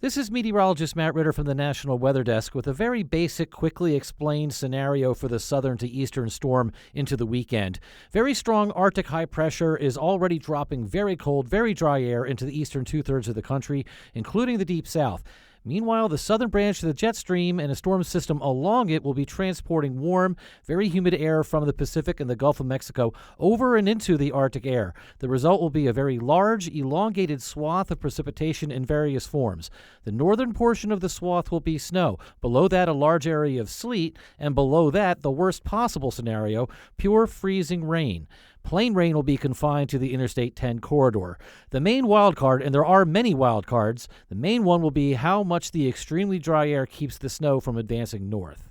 This is meteorologist Matt Ritter from the National Weather Desk with a very basic, quickly explained scenario for the southern to eastern storm into the weekend. Very strong Arctic high pressure is already dropping very cold, very dry air into the eastern two-thirds of the country, including the deep south. Meanwhile, the southern branch of the jet stream and a storm system along it will be transporting warm, very humid air from the Pacific and the Gulf of Mexico over and into the Arctic air. The result will be a very large, elongated swath of precipitation in various forms. The northern portion of the swath will be snow. Below that, a large area of sleet. And below that, the worst possible scenario, pure freezing rain. Plain rain will be confined to the Interstate 10 corridor. The main wild card, and there are many wild cards, the main one will be how much the extremely dry air keeps the snow from advancing north.